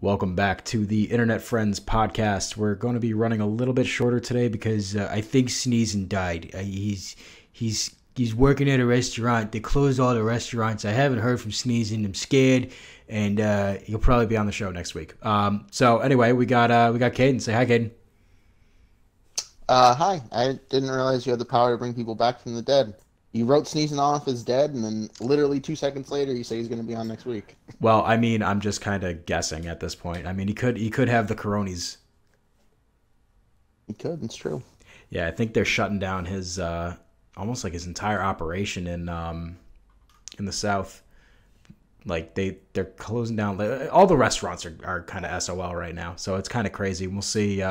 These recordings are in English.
Welcome back to the Internet Friends podcast. We're going to be running a little bit shorter today because I think Sneezin died. He's working at a restaurant. They closed all the restaurants. I haven't heard from Sneezin. I'm scared, and he'll probably be on the show next week. So anyway, we got Caden. Say hi, Caden. Hi. I didn't realize you had the power to bring people back from the dead. You wrote Sneezing off as dead, and then literally 2 seconds later, you say he's going to be on next week. Well, I mean, I'm just kind of guessing at this point. I mean, he could have the coronies. He could. It's true. Yeah, I think they're shutting down his almost like his entire operation in the South. Like they're closing down. All the restaurants are kind of SOL right now, so it's kind of crazy. We'll see.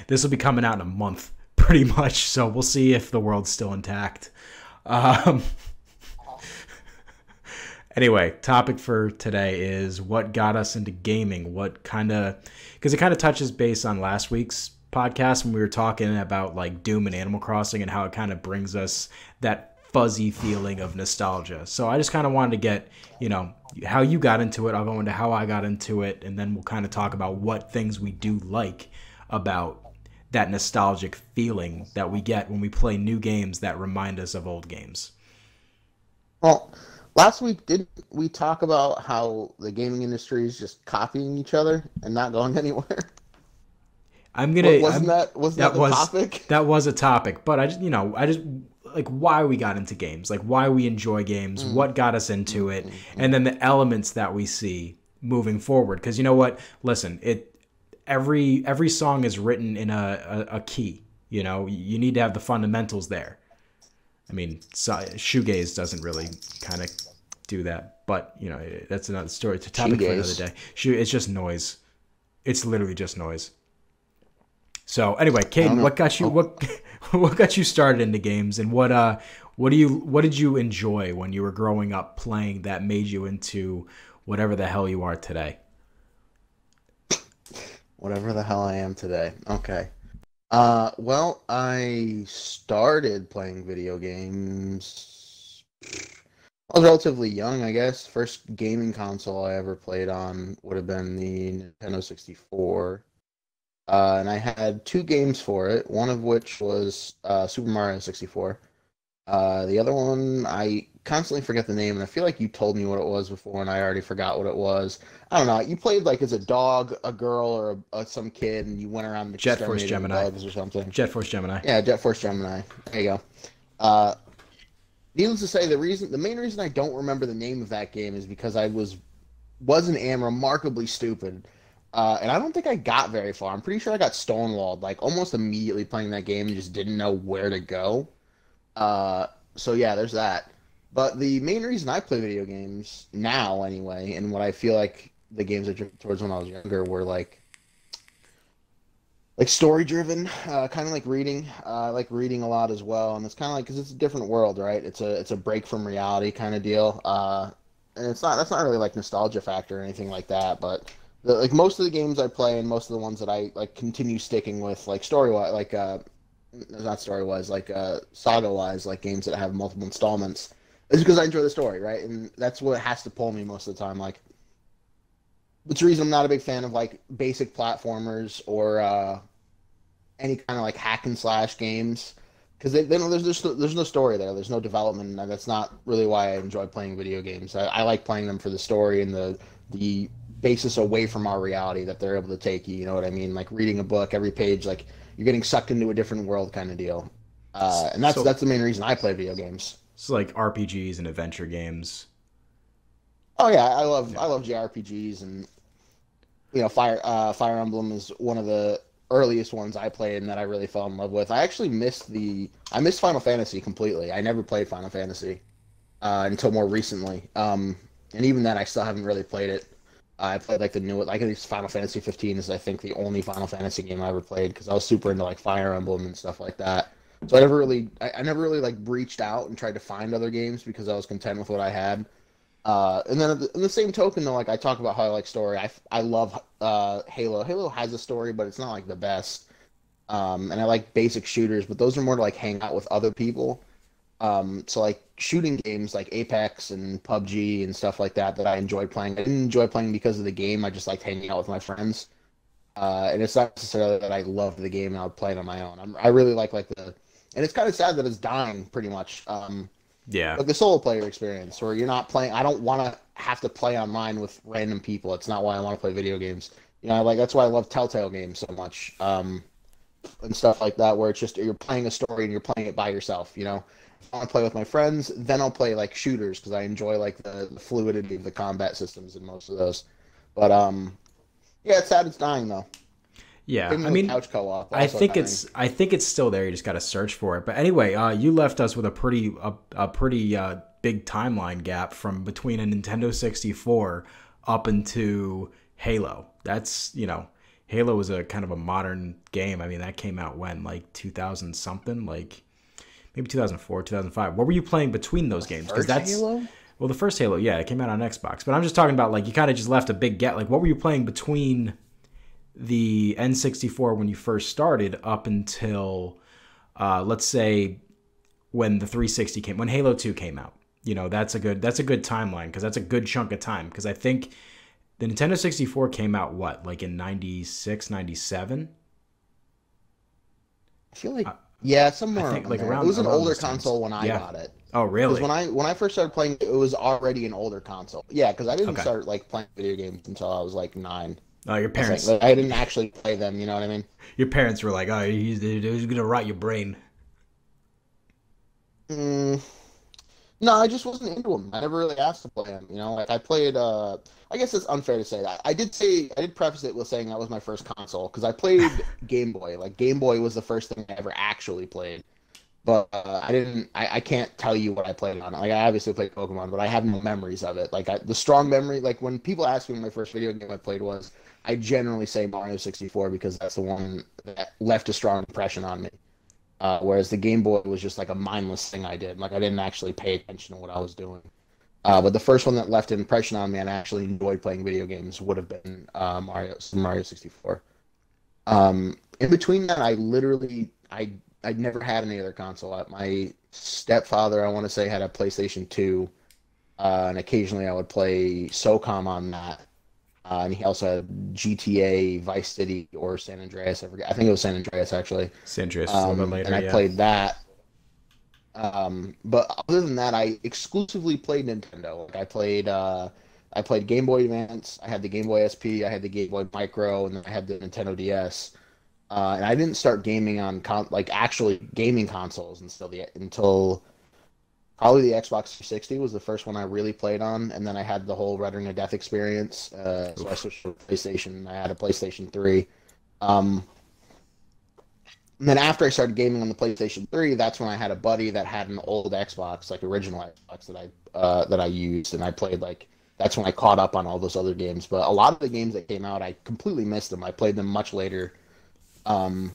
This will be coming out in a month, pretty much. So we'll see if the world's still intact. Um, anyway, topic for today is what got us into gaming. Because it kind of touches base on last week's podcast when we were talking about like Doom and Animal Crossing and how it kind of brings us that fuzzy feeling of nostalgia. So I just kind of wanted to get, how you got into it. I'll go into how I got into it, and then we'll kind of talk about what things we do like about that nostalgic feeling that we get when we play new games that remind us of old games. Well, last week, didn't we talk about how the gaming industry is just copying each other and not going anywhere? Wasn't that the topic? That was a topic, but I just like why we got into games, like why we enjoy games, what got us into it, and then the elements that we see moving forward. Because you know what? Listen, every song is written in a key. You need to have the fundamentals there. I mean, shoegaze doesn't really kind of do that, but that's another story. It's a topic for another day. It's just noise. It's literally just noise. So anyway, Caden, what got you started into games, and what did you enjoy when you were growing up playing that made you into whatever the hell you are today? Whatever the hell I am today. Okay. Well, I started playing video games. I was relatively young, I guess. First gaming console I ever played on would have been the Nintendo 64. And I had two games for it, one of which was Super Mario 64. The other one, I constantly forget the name, and I feel like you told me what it was before, and I already forgot what it was. I don't know. You played like as a dog, a girl, or some kid, and you went around Jet Force Gemini bugs or something. Jet Force Gemini. Yeah, Jet Force Gemini. There you go. Needless to say, the main reason I don't remember the name of that game is because I was and am remarkably stupid. And I don't think I got very far. I'm pretty sure I got stonewalled like almost immediately playing that game and just didn't know where to go. So yeah, there's that. But the main reason I play video games now, anyway, and what I feel like the games I drifted towards when I was younger were like story driven, kind of like reading. I like reading a lot as well, and it's kind of like because it's a different world, right? It's a break from reality kind of deal. And that's not really like nostalgia factor or anything like that, but. Like most of the games I play and most of the ones that I like continue sticking with, like story-wise, like not story-wise, like saga-wise, like games that have multiple installments, is because I enjoy the story, right? And that's what has to pull me most of the time. Like, it's the reason I'm not a big fan of like basic platformers or any kind of like hack and slash games because they don't, there's no story there, there's no development, and that's not really why I enjoy playing video games. I like playing them for the story and the basis away from our reality that they're able to take you. You know what I mean? Like reading a book, every page, like you're getting sucked into a different world kind of deal. And that's the main reason I play video games. It's like RPGs and adventure games. Oh yeah, I love JRPGs, and Fire Emblem is one of the earliest ones I played and that I really fell in love with. I actually missed Final Fantasy completely. I never played Final Fantasy until more recently. And even then I still haven't really played it. I played like the new, like at least Final Fantasy 15 is I think the only Final Fantasy game I ever played because I was super into like Fire Emblem and stuff like that. So I never really like reached out and tried to find other games because I was content with what I had. And then in the same token though, like I talk about how I like story. I love Halo. Halo has a story, but it's not like the best. And I like basic shooters, but those are more to like hang out with other people. So like shooting games like Apex and PUBG and stuff like that that I enjoyed playing. I didn't enjoy playing because of the game. I just liked hanging out with my friends. And it's not necessarily that I loved the game and I would play it on my own. I really like the, and it's kind of sad that it's dying pretty much. Yeah. Like the solo player experience where you're not playing. I don't want to have to play online with random people. It's not why I want to play video games. Like that's why I love Telltale games so much. And stuff like that, where it's just you're playing a story and you're playing it by yourself. If I want to play with my friends, then I'll play like shooters because I enjoy like the fluidity of the combat systems in most of those. But yeah, it's sad it's dying though. Yeah. Same I with mean, couch co-op also dying. I think it's still there. You just got to search for it. But anyway, you left us with a pretty big timeline gap from between a Nintendo 64 up into Halo. That's, Halo was a kind of a modern game. I mean, that came out when, like 2000 something, like maybe 2004, 2005. What were you playing between those games? Because First that's Halo? well, the first Halo, yeah, it came out on Xbox. But I'm just talking about like you kind of just left a big gap. Like, what were you playing between the N64 when you first started up until, let's say, when the 360 came, when Halo 2 came out? That's a good timeline because that's a good chunk of time. Because I think the Nintendo 64 came out what, like in 96, 97? I feel like yeah, I somewhere think around like there. It was an around older those times. console when I Yeah. got it. Oh, Because really? when I first started playing, it was already an older console. Yeah, because I didn't Okay. start like playing video games until I was like 9. Oh, your I think parents, like, I didn't actually play them. You know what I mean? your parents were like, "Oh, he's gonna rot your brain." Mm, no, I just wasn't into them. I never really asked to play them. Like I played. I guess it's unfair to say that. I did preface it with saying that was my first console because I played Game Boy. Like Game Boy was the first thing I ever actually played. But I didn't. I can't tell you what I played on. Like I obviously played Pokemon, but I have no memories of it. Like the strong memory. Like when people ask me what my first video game I played was, I generally say Mario 64 because that's the one that left a strong impression on me. Whereas the Game Boy was just like a mindless thing I did. Like I didn't actually pay attention to what I was doing. But the first one that left an impression on me and I actually enjoyed playing video games would have been Mario 64. In between that, I never had any other console. My stepfather, I want to say, had a PlayStation 2, and occasionally I would play SOCOM on that. And he also had GTA, Vice City, or San Andreas. I forget. I think it was San Andreas actually. Sandra's a little bit And later, I yeah. played that. But other than that, I exclusively played Nintendo. Like I played Game Boy Advance. I had the Game Boy SP. I had the Game Boy Micro, and then I had the Nintendo DS. And I didn't start gaming on like actually gaming consoles until probably the Xbox 360 was the first one I really played on, and then I had the whole Red Ring of Death experience. So I switched to PlayStation. I had a PlayStation 3. Um, and then after I started gaming on the PlayStation 3, that's when I had a buddy that had an old Xbox, like original Xbox that I used, and I played like that's when I caught up on all those other games. But a lot of the games that came out, I completely missed them. I played them much later. Um,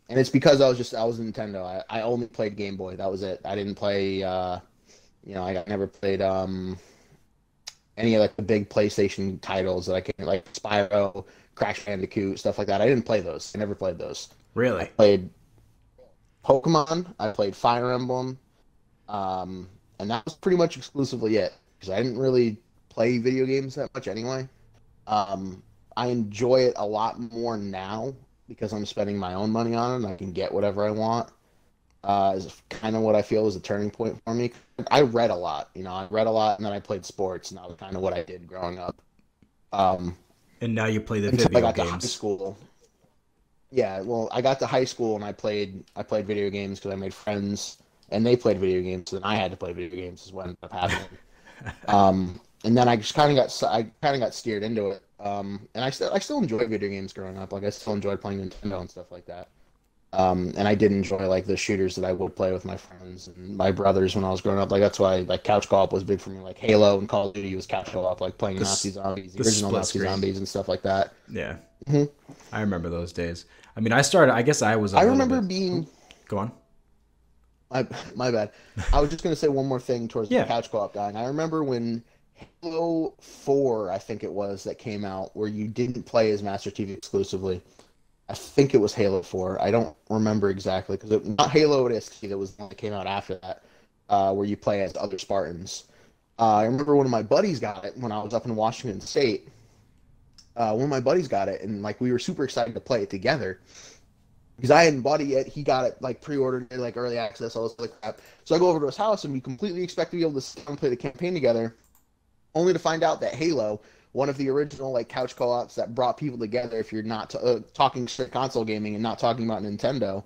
and it's because I was Nintendo. I only played Game Boy. That was it. I didn't play. I never played any of like the big PlayStation titles that I can like Spyro, Crash Bandicoot, stuff like that. I didn't play those. I never played those. I Really? played Pokemon. I played Fire Emblem, and that was pretty much exclusively it because I didn't really play video games that much anyway. Um, I enjoy it a lot more now because I'm spending my own money on it and I can get whatever I want. Is kind of what I feel is a turning point for me. I read a lot, I read a lot and then I played sports and that was kind of what I did growing up. Um, And now you play the until I video got to high games. school. Yeah, well, I got to high school and I played video games because I made friends and they played video games. So then I had to play video games is what ended up happening. And then I kind of got steered into it. And I still enjoy video games growing up. Like I still enjoyed playing Nintendo and stuff like that. And I did enjoy like the shooters that I would play with my friends and my brothers when I was growing up. Like that's why like couch co-op was big for me. Like Halo and Call of Duty was couch co-op, like playing Nazi zombies, the The original split Nazi screen. zombies and stuff like that. Yeah. Mhm. I remember those days. I mean, I started, I guess I was a I little remember bit. being Go on. my bad. I was just gonna say one more thing towards the Yeah. couch co-op guy. And I remember when Halo 4, I think it was, that came out where you didn't play as Master Chief exclusively. I think it was Halo 4. I don't remember exactly because not Halo ODST that was the one that came out after that. where you play as other Spartans. I remember one of my buddies got it when I was up in Washington State. One of my buddies got it, and like we were super excited to play it together because I hadn't bought it yet. He got it like pre-ordered it, like early access, all this other crap. So I go over to his house, and we completely expect to be able to sit down and play the campaign together, only to find out that Halo, one of the original like couch co-ops that brought people together, if you're not talking straight console gaming and not talking about Nintendo,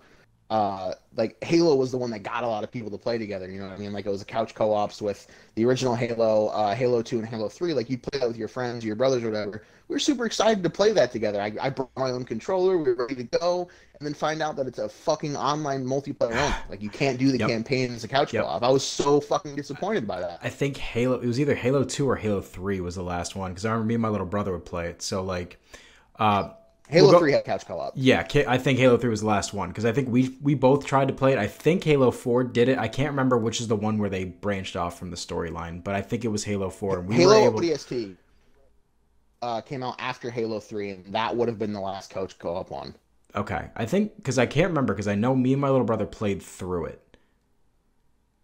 like Halo was the one that got a lot of people to play together. You know what I mean? Like it was a couch co-ops with the original Halo, Halo 2 and Halo 3. Like you play that with your friends, your brothers, or whatever. We were super excited to play that together. I brought my own controller. We were ready to go, and then find out that it's a fucking online multiplayer only. Like you can't do the campaign as a couch co-op. I was so fucking disappointed by that. I think Halo. It was either Halo 2 or Halo 3 was the last one because I remember me and my little brother would play it. So like. Halo 3 had couch co-op. Yeah, I think Halo 3 was the last one because I think we both tried to play it. I think Halo 4 did it. I can't remember which is the one where they branched off from the storyline, but I think it was Halo 4. And Halo ODST came out after Halo 3, and that would have been the last couch co-op one. Okay, I think because I can't remember because I know me and my little brother played through it,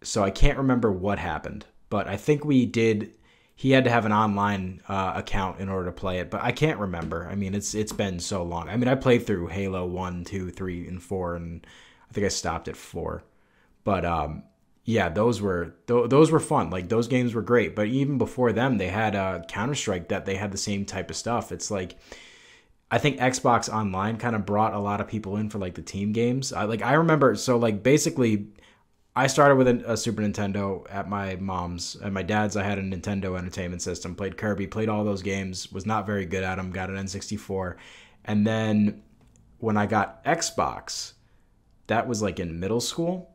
so I can't remember what happened. But I think we did. He had to have an online account in order to play it, but I can't remember. I mean, it's been so long. I mean, I played through Halo 1, 2, 3, and 4, and I think I stopped at 4. But yeah, those were fun. Like those games were great. But even before them, they had Counter-Strike that they had the same type of stuff. It's like I think Xbox Online kind of brought a lot of people in for like the team games. I remember so like basically. I started with a Super Nintendo at my mom's. At my dad's, I had a Nintendo Entertainment System. Played Kirby, played all those games. Was not very good at them. Got an N64. And then when I got Xbox, that was like in middle school.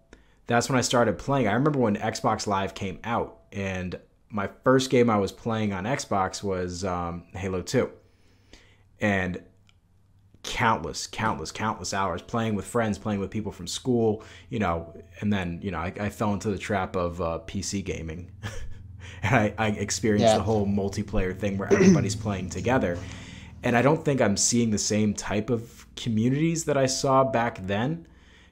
That's when I started playing. I remember when Xbox Live came out. And my first game I was playing on Xbox was Halo 2. And countless hours playing with friends, playing with people from school, and then, I fell into the trap of PC gaming. And I experienced the whole multiplayer thing where everybody's playing together. And I don't think I'm seeing the same type of communities that I saw back then,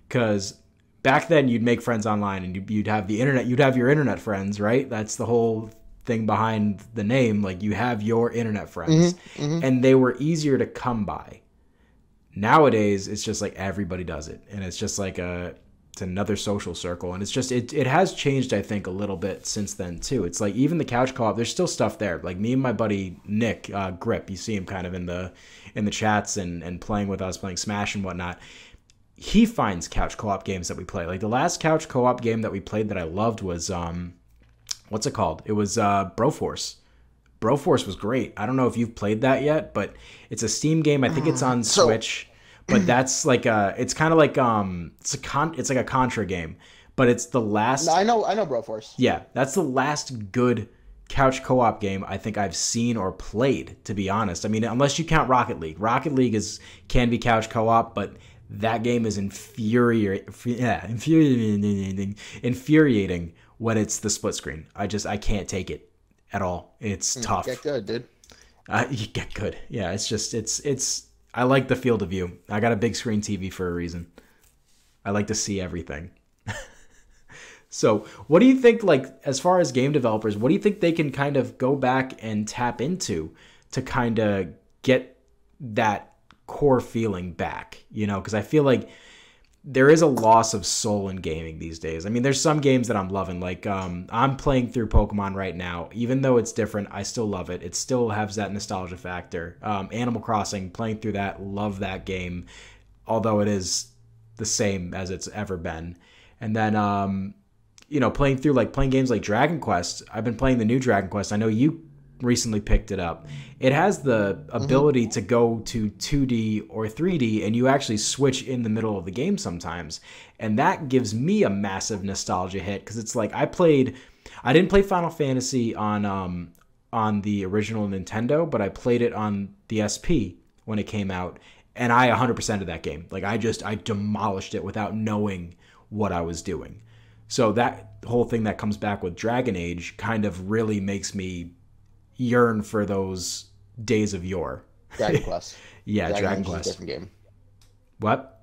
because back then you'd make friends online and you'd have the internet, you'd have your internet friends, right? That's the whole thing behind the name. Like you have your internet friends, and they were easier to come by. Nowadays, it's just like everybody does it, and it's just like it's another social circle, and it's just it has changed, I think, a little bit since then too. It's like even the couch co-op, there's still stuff there. Like me and my buddy Nick Grip, you see him kind of in the chats and playing with us, playing Smash and whatnot. He finds couch co-op games that we play. Like the last couch co-op game that we played that I loved was what's it called? It was Broforce. Broforce was great. I don't know if you've played that yet, but it's a Steam game. I think it's on Switch. But that's like it's kind of like it's like a Contra game, but it's the last. No, I know Broforce. Yeah, that's the last good couch co-op game I think I've seen or played. To be honest, I mean, unless you count Rocket League. Rocket League can be couch co-op, but that game is infuriating when it's the split screen. I can't take it at all. It's tough. Get good, dude. You get good. Yeah, it's just it's. I like the field of view. I got a big screen TV for a reason. I like to see everything. So, what do you think? Like, as far as game developers, what do you think they can kind of go back and tap into to kind of get that core feeling back? Because I feel like there is a loss of soul in gaming these days. I mean, there's some games that I'm loving. Like, I'm playing through Pokemon right now. Even though it's different, I still love it. It still has that nostalgia factor. Animal Crossing, playing through that, love that game. Although it is the same as it's ever been. And then, playing games like Dragon Quest. I've been playing the new Dragon Quest. I know you recently picked it up. It has the ability to go to 2D or 3D, and you actually switch in the middle of the game sometimes. And that gives me a massive nostalgia hit, because it's like I didn't play Final Fantasy on the original Nintendo, but I played it on the SP when it came out, and I 100%ed that game. Like I demolished it without knowing what I was doing. So that whole thing that comes back with Dragon Age kind of really makes me yearn for those days of yore. Dragon Quest. Yeah, Dragon Quest. Is a different game. What?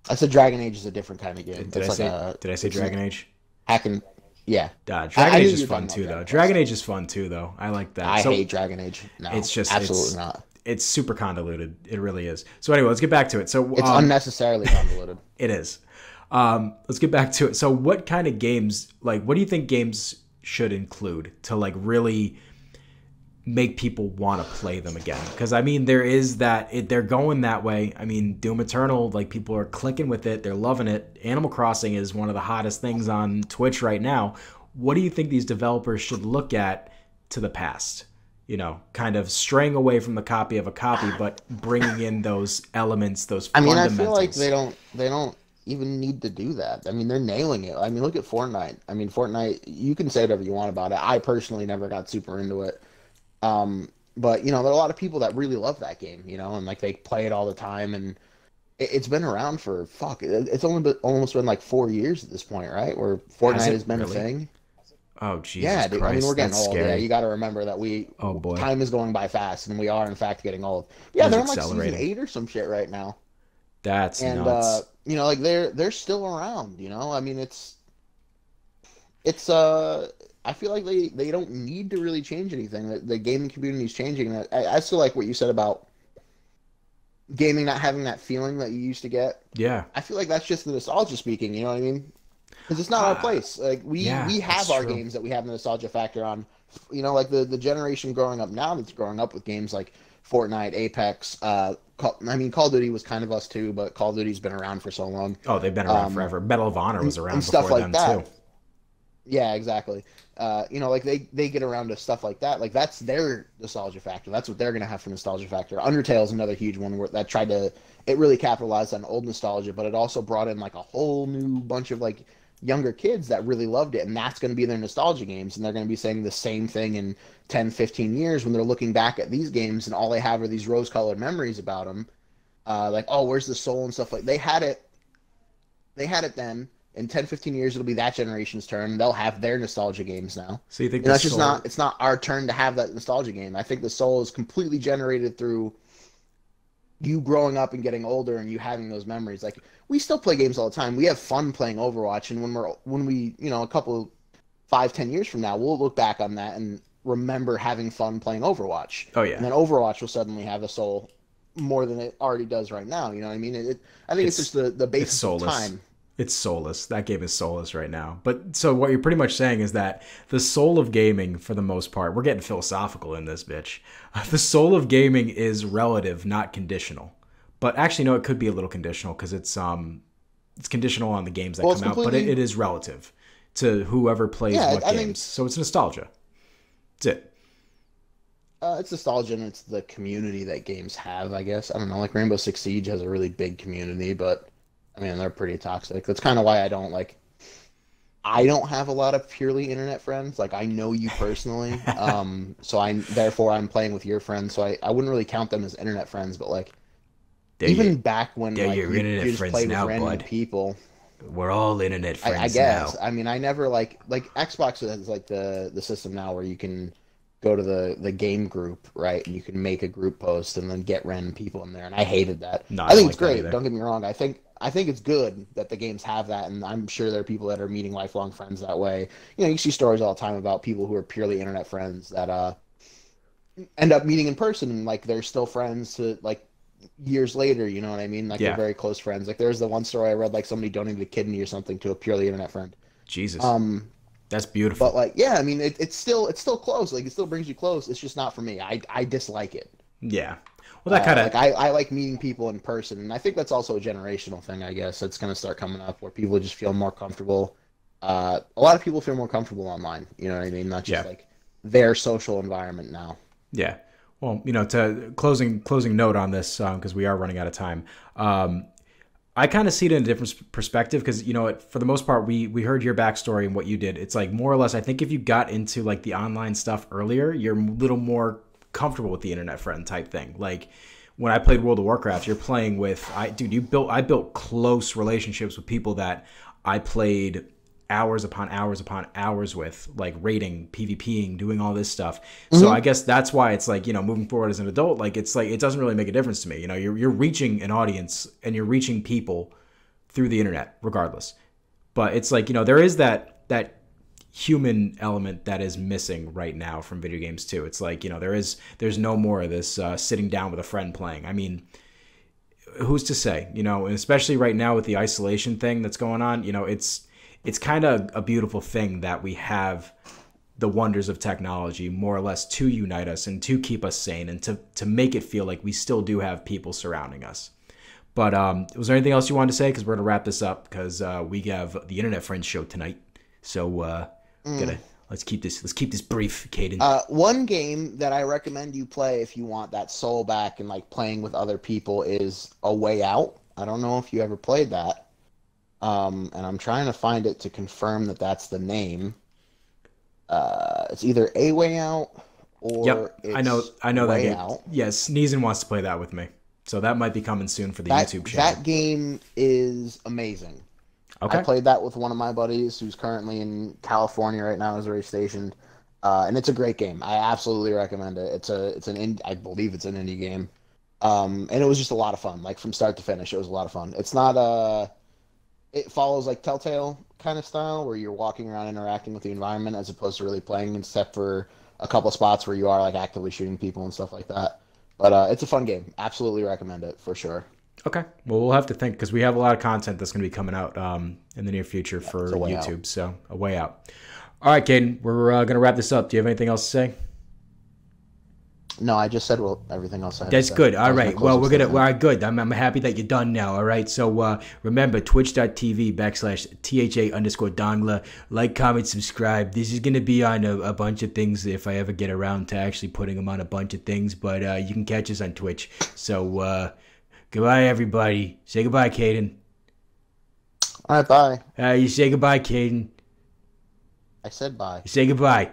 I said Dragon Age is a different kind of game. Did I It's like say a did I say it's Dragon like Age? hacking. Yeah, Dragon I knew Age you is were fun talking too, about though. Dragon Quest. Dragon Age is fun too, though. I like that. I So hate Dragon Age. No, it's just absolutely not. it's super convoluted. It really is. So anyway, let's get back to it. So It's unnecessarily convoluted. it is. Let's get back to it. So what kind of games, like, what do you think games should include to like really make people want to play them again? Because I mean, there is that they're going that way. I mean, Doom Eternal, like people are clicking with it, they're loving it. Animal Crossing is one of the hottest things on Twitch right now. What do you think these developers should look at to the past? You know, kind of straying away from the copy of a copy, but bringing in those elements, those I mean, I fundamentals. feel like they don't even need to do that. I mean, they're nailing it. I mean, look at Fortnite. I mean, Fortnite, you can say whatever you want about it. I personally never got super into it. But you know, there are a lot of people that really love that game, you know, and like they play it all the time, and it's been around for it's only been almost been like 4 years at this point, right? Where Fortnite has been really? a thing. Oh Jesus Yeah, dude, Christ! I mean, we're getting That's old. scary. Yeah, you got to remember that Oh boy, time is going by fast, and we are in fact getting old. Yeah, it's they're on like accelerating. season 8 or some shit right now, That's and nuts. you know, like they're still around. You know, I mean, it's I feel like they don't need to really change anything. The gaming community is changing. And I still like what you said about gaming not having that feeling that you used to get. Yeah. I feel like that's just the nostalgia speaking. You know what I mean? Because it's not our place. Like we have that's our true. games that we have the nostalgia factor on. You know, like the generation growing up now that's growing up with games like Fortnite, Apex. Call of Duty was kind of us too, but Call of Duty's been around for so long. Oh, they've been around forever. Medal of Honor was around and before stuff like them that. too. Yeah, exactly. You know, like they get around to stuff like that. Like that's their nostalgia factor. That's what they're gonna have for nostalgia factor. Undertale is another huge one that tried to. It really capitalized on old nostalgia, but it also brought in like a whole new bunch of like younger kids that really loved it, and that's going to be their nostalgia games, and they're going to be saying the same thing in 10, 15 years when they're looking back at these games and all they have are these rose-colored memories about them. Like, oh, where's the soul and stuff like they had it then. In 10, 15 years, it'll be that generation's turn. They'll have their nostalgia games now. So you think and that's just not, it's not our turn to have that nostalgia game. I think the soul is completely generated through you growing up and getting older and you having those memories. Like, we still play games all the time. We have fun playing Overwatch, and when we, you know, a couple 5-10 years from now, we'll look back on that and remember having fun playing Overwatch. Oh yeah. And then Overwatch will suddenly have a soul more than it already does right now. You know what I mean? I think it's just the basis of time. It's soulless. That game is soulless right now. But so what you're pretty much saying is that the soul of gaming, for the most part, we're getting philosophical in this bitch. The soul of gaming is relative, not conditional. But actually, no, it could be a little conditional because it's conditional on the games that come out. But it is relative to whoever plays what games. So it's nostalgia. That's it. It's nostalgia, and it's the community that games have, I guess. I don't know. Like Rainbow Six Siege has a really big community, but I mean, they're pretty toxic. That's kind of why I don't have a lot of purely internet friends. Like, I know you personally, so I'm playing with your friends, so I wouldn't really count them as internet friends, but like, back when like, you just played with random people. We're all internet friends I guess. now. I mean, I never like Xbox has like the system now where you can go to the game group, right? And you can make a group post and then get random people in there. And I hated that. No, I think it's great. Don't get me wrong. I think it's good that the games have that, and I'm sure there are people that are meeting lifelong friends that way. You know, you see stories all the time about people who are purely internet friends that end up meeting in person, and like they're still friends to like years later. You know what I mean? Like they're very close friends. Like there's the one story I read, like somebody donated a kidney or something to a purely internet friend. Jesus. That's beautiful. But like, yeah, I mean, it's still close. Like, it still brings you close. It's just not for me. I dislike it. Yeah. Well, that kind of like I like meeting people in person, and I think that's also a generational thing. I guess it's going to start coming up where people just feel more comfortable. A lot of people feel more comfortable online. You know what I mean? Not just like their social environment now. Yeah. Well, you know, to closing note on this, because we are running out of time. I kind of see it in a different perspective because, you know, for the most part, we heard your backstory and what you did. It's like more or less, I think if you got into like the online stuff earlier, you're a little more comfortable with the internet friend type thing. Like when I played World of Warcraft, you're playing with, I built close relationships with people that I played hours upon hours with, like raiding, PvPing, doing all this stuff. Mm-hmm. So I guess that's why it's like, you know, moving forward as an adult, like it's like it doesn't really make a difference to me. You know, you're reaching an audience and you're reaching people through the internet, regardless. But it's like, there is that human element that is missing right now from video games too. It's like, there's no more of this sitting down with a friend playing. I mean, who's to say, and especially right now with the isolation thing that's going on, it's kind of a beautiful thing that we have the wonders of technology more or less to unite us and to keep us sane and to make it feel like we still do have people surrounding us. But was there anything else you wanted to say? Because we're going to wrap this up because we have the Internet Friends show tonight. So let's keep this brief, Caden. One game that I recommend you play if you want that soul back and like playing with other people is A Way Out. I don't know if you ever played that. And I'm trying to find it to confirm that that's the name. It's either A Way Out or I know that game. Out. Yes, Sneezin wants to play that with me. So that might be coming soon for the YouTube channel. That game is amazing. Okay. I played that with one of my buddies who's currently in California right now, is already stationed. And it's a great game. I absolutely recommend it. I believe it's an indie game. And it was just a lot of fun. Like from start to finish, it was a lot of fun. It's not it follows like Telltale kind of style where you're walking around interacting with the environment as opposed to really playing, except for a couple spots where you are like actively shooting people and stuff like that. But it's a fun game. Absolutely recommend it for sure. Okay. Well, we'll have to think because we have a lot of content that's going to be coming out in the near future for YouTube. Out. So A Way Out. All right, Caden, we're going to wrap this up. Do you have anything else to say? No, I just said everything else. That's good. All right. Well, we're gonna. All right, good. I'm happy that you're done now. All right. So remember, twitch.tv/THA_Dongla. Like, comment, subscribe. This is gonna be on a bunch of things if I ever get around to actually putting them on a bunch of things. But you can catch us on Twitch. So goodbye, everybody. Say goodbye, Caden. All right. Bye. You say goodbye, Caden. I said bye. You say goodbye.